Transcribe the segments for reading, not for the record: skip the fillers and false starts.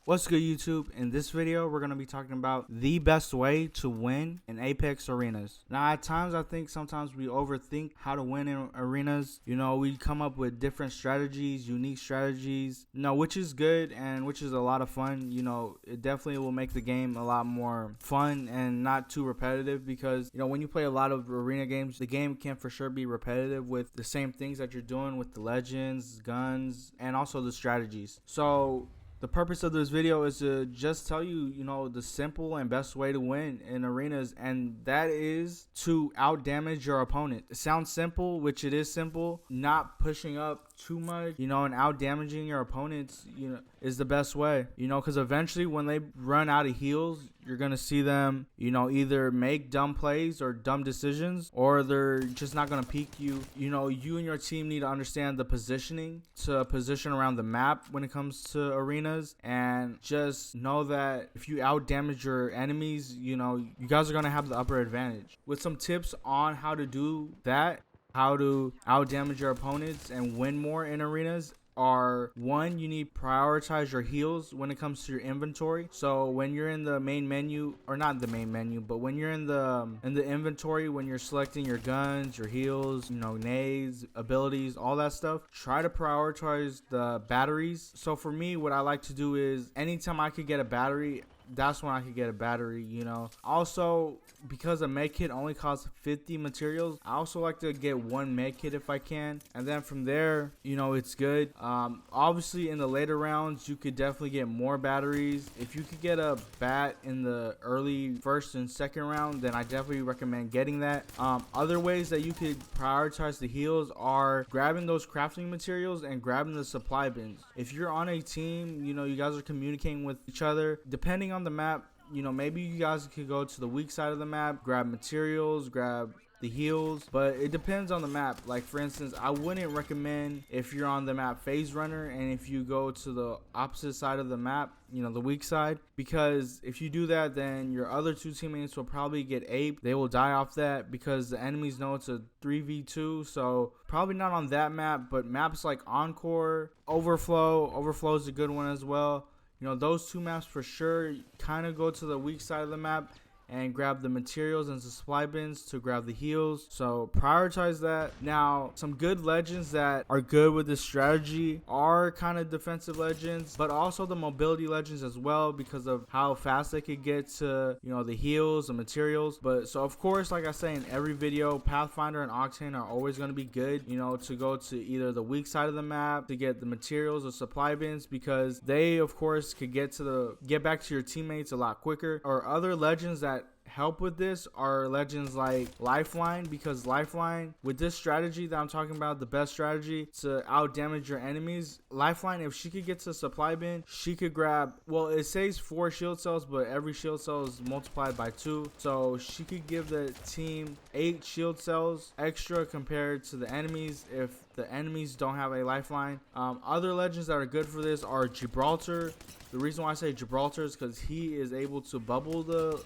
What's good, YouTube? In this video, we're going to be talking about the best way to win in Apex arenas. Now, at times, I think sometimes we overthink how to win in arenas. We come up with different strategies, unique strategies, which is good and which is a lot of fun. It definitely will make the game a lot more fun and not too repetitive because, when you play a lot of arena games, the game can for sure be repetitive with the same things that you're doing with the legends, guns, and also the strategies. So, the purpose of this video is to just tell you, the simple and best way to win in arenas, and that is to out-damage your opponent. It sounds simple, which it is simple. Not pushing up too much, and out-damaging your opponents, is the best way, because eventually when they run out of heals, you're going to see them, either make dumb plays or dumb decisions, or they're just not going to peek you. You and your team need to understand the positioning to position around the map when it comes to arenas, and just know that if you out damage your enemies, you guys are going to have the upper advantage. With some tips on how to do that, how to out damage your opponents and win more in arenas, are one, you need to prioritize your heals when it comes to your inventory. So when you're in the main menu, or not the main menu, but when you're in the inventory, when you're selecting your guns, your heals, nades, abilities, all that stuff, try to prioritize the batteries. So for me, what I like to do is anytime I could get a battery, that's when I could get a battery. Also, because a med kit only costs 50 materials, I also like to get one med kit if I can, and then from there, it's good. Obviously in the later rounds, you could definitely get more batteries. If you could get a bat in the early first and second round, then I definitely recommend getting that. Other ways that you could prioritize the heals are grabbing those crafting materials and grabbing the supply bins. If you're on a team, you guys are communicating with each other, depending on the map, maybe you guys could go to the weak side of the map, grab materials, grab the heals, but it depends on the map. Like for instance, I wouldn't recommend if you're on the map phase runner and if you go to the opposite side of the map, the weak side, because if you do that, then your other two teammates will probably get aped. They will die off that because the enemies know it's a 3v2. So probably not on that map, but maps like Encore, Overflow is a good one as well. Those two maps for sure. Kind of go to the weak side of the map and grab the materials and the supply bins to grab the heals. So prioritize that. Now, some good legends that are good with this strategy are kind of defensive legends, but also the mobility legends as well, because of how fast they could get to, the heals, the materials. But so of course, like I say in every video, Pathfinder and Octane are always going to be good, to go to either the weak side of the map to get the materials or supply bins, because they of course could get back to your teammates a lot quicker. Or other legends that help with this are legends like Lifeline, because Lifeline, with this strategy that I'm talking about, the best strategy to out damage your enemies, Lifeline, if she could get to the supply bin, she could grab, well, it says 4 shield cells, but every shield cell is multiplied by 2, so she could give the team 8 shield cells extra compared to the enemies if the enemies don't have a lifeline. Other legends that are good for this are Gibraltar. The reason why I say Gibraltar is because he is able to bubble the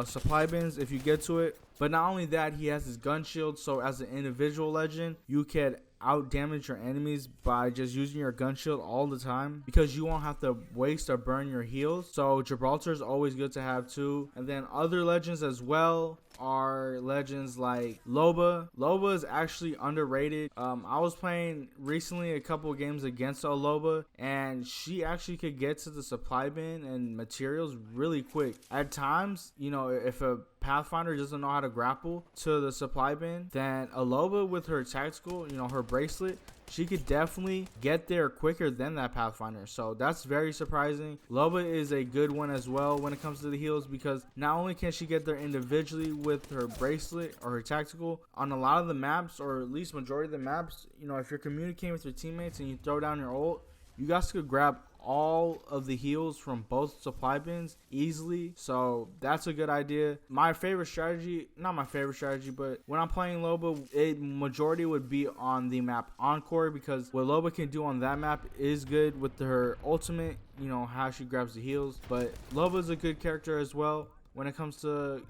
supply bins if you get to it. But not only that, he has his gun shield, so as an individual legend, you can out damage your enemies by just using your gun shield all the time, because you won't have to waste or burn your heals. So Gibraltar is always good to have too. And then other legends as well are legends like Loba. Loba is actually underrated. I was playing recently a couple of games against a Loba, and she actually could get to the supply bin and materials really quick. At times, if a Pathfinder doesn't know how to grapple to the supply bin, then a Loba with her tactical, her bracelet, she could definitely get there quicker than that Pathfinder. So that's very surprising. Loba is a good one as well when it comes to the heals, because not only can she get there individually with her bracelet or her tactical, on a lot of the maps, or at least majority of the maps, if you're communicating with your teammates and you throw down your ult, you guys could grab all of the heals from both supply bins easily. So that's a good idea. My favorite strategy, not my favorite strategy, but when I'm playing Loba, majority would be on the map Encore, because what Loba can do on that map is good with her ultimate, how she grabs the heals. But Loba is a good character as well when it comes to,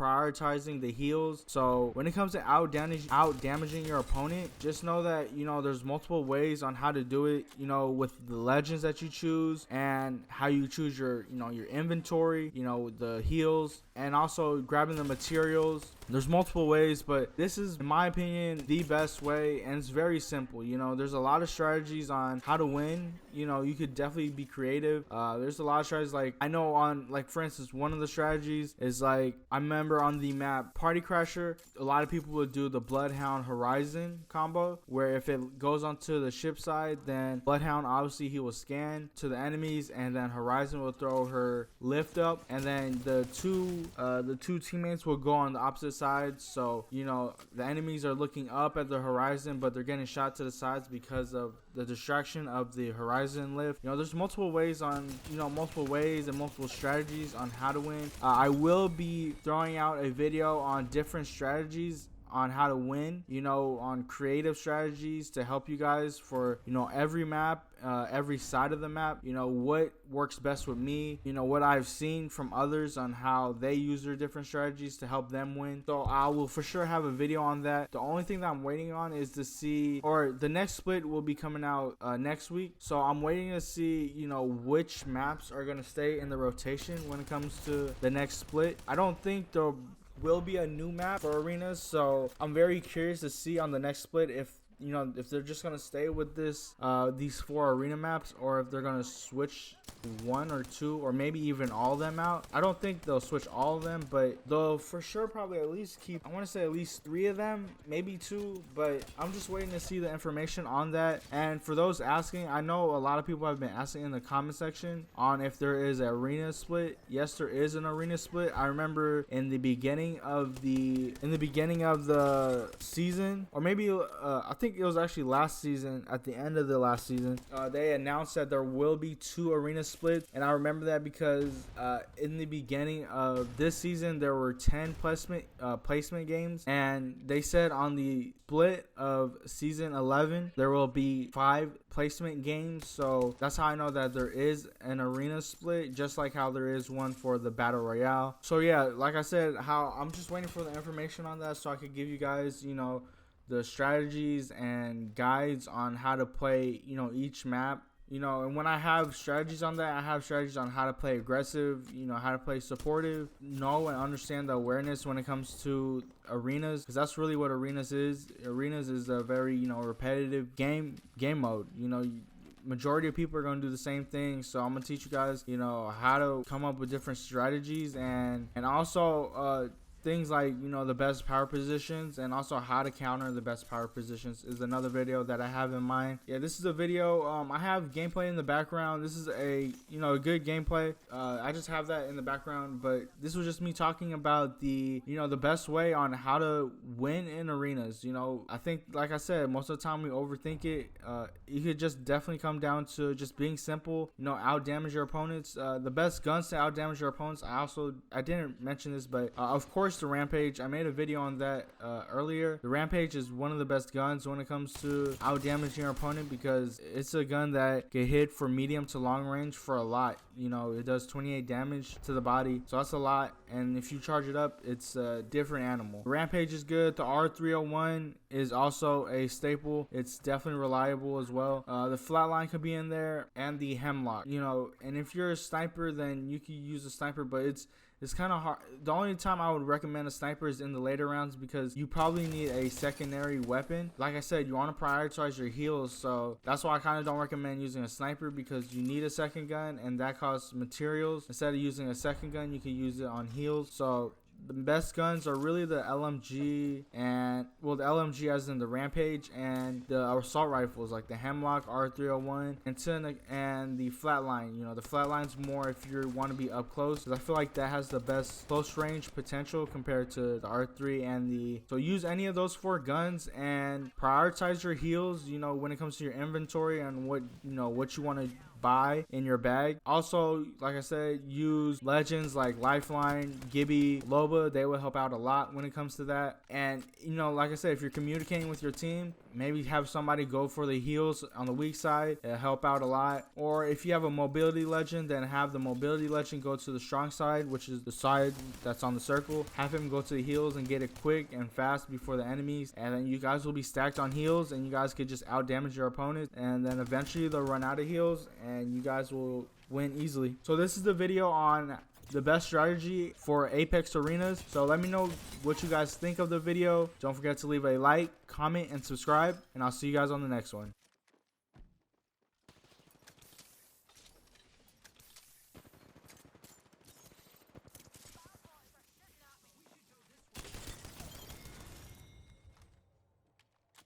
prioritizing the heals. So when it comes to out damaging your opponent, just know that, you know, there's multiple ways on how to do it, you know, with the legends that you choose and how you choose your, you know, your inventory, you know, the heals, and also grabbing the materials. There's multiple ways, but this is, in my opinion, the best way, and it's very simple. You know, there's a lot of strategies on how to win. You know, you could definitely be creative. There's a lot of strategies, like I know on, like, for instance, one of the strategies is, like, I remember on the map Party Crasher, a lot of people would do the Bloodhound Horizon combo, where if it goes onto the ship side, then Bloodhound, obviously he will scan to the enemies, and then Horizon will throw her lift up, and then the two teammates will go on the opposite sides. So, you know, the enemies are looking up at the horizon, but they're getting shot to the sides because of the distraction of the horizon lift. You know, there's multiple ways and multiple strategies on how to win. I will be throwing out a video on different strategies on how to win, you know, on creative strategies to help you guys for, you know, every map, every side of the map, you know, what works best with me, you know, what I've seen from others on how they use their different strategies to help them win. So I will for sure have a video on that. The only thing that I'm waiting on is to see, or the next split will be coming out next week. So I'm waiting to see, you know, which maps are going to stay in the rotation when it comes to the next split. I don't think there will be a new map for arenas, so I'm very curious to see on the next split if, you know, if they're just gonna stay with this these 4 arena maps, or if they're gonna switch 1 or 2 or maybe even all of them out. I don't think they'll switch all of them, but they'll for sure probably at least keep, I want to say at least 3 of them, maybe 2, but I'm just waiting to see the information on that. And for those asking, I know a lot of people have been asking in the comment section on if there is an arena split. Yes, there is an arena split. I remember in the beginning of the season, or maybe I think it was actually last season, at the end of the last season, they announced that there will be 2 arena splits. And I remember that because in the beginning of this season there were 10 placement games, and they said on the split of season 11 there will be 5 placement games. So that's how I know that there is an arena split, just like how there is one for the battle royale. So yeah, like I said, how I'm just waiting for the information on that so I could give you guys, you know, the strategies and guides on how to play, you know, each map. You know, and when I have strategies on that, I have strategies on how to play aggressive, you know, how to play supportive, know and understand the awareness when it comes to arenas, because that's really what arenas is. Arenas is a very, you know, repetitive game mode. You know, majority of people are going to do the same thing, so I'm going to teach you guys, you know, how to come up with different strategies, and also things like, you know, the best power positions, and also how to counter the best power positions is another video that I have in mind. Yeah, this is a video. I have gameplay in the background. This is a, you know, a good gameplay. I just have that in the background, but this was just me talking about the, you know, the best way on how to win in arenas. You know, I think, like I said, most of the time we overthink it. You could just definitely come down to just being simple, you know, out damage your opponents. The best guns to out damage your opponents, I didn't mention this, but of course the Rampage. I made a video on that earlier. The Rampage is one of the best guns when it comes to out damaging your opponent, because it's a gun that can hit for medium to long range for a lot. You know, it does 28 damage to the body, so that's a lot. And if you charge it up, it's a different animal. The Rampage is good. The R301 is also a staple. It's definitely reliable as well. The Flatline could be in there, and the Hemlock. You know, and if you're a sniper, then you can use a sniper, but it's kind of hard. The only time I would recommend a sniper is in the later rounds, because you probably need a secondary weapon. Like I said, you want to prioritize your heals, so that's why I kind of don't recommend using a sniper, because you need a second gun, and that costs materials. Instead of using a second gun, you can use it on heals. So the best guns are really the LMG, and well, the LMG as in the Rampage, and the assault rifles like the Hemlock, R301, and the Flatline. You know, the Flatline's more if you want to be up close, because I feel like that has the best close range potential compared to the R3 and the. So use any of those 4 guns and prioritize your heals, you know, when it comes to your inventory and what you want to buy in your bag. Also, like I said, use legends like Lifeline, Gibby, Loba. They will help out a lot when it comes to that. And, you know, like I said, if you're communicating with your team, maybe have somebody go for the heals on the weak side. It'll help out a lot. Or if you have a mobility legend, then have the mobility legend go to the strong side, which is the side that's on the circle. Have him go to the heals and get it quick and fast before the enemies, and then you guys will be stacked on heals, and you guys could just out damage your opponents, and then eventually they'll run out of heals and you guys will win easily. So this is the video on the best strategy for Apex Arenas. So let me know what you guys think of the video. Don't forget to leave a like, comment, and subscribe, and I'll see you guys on the next one.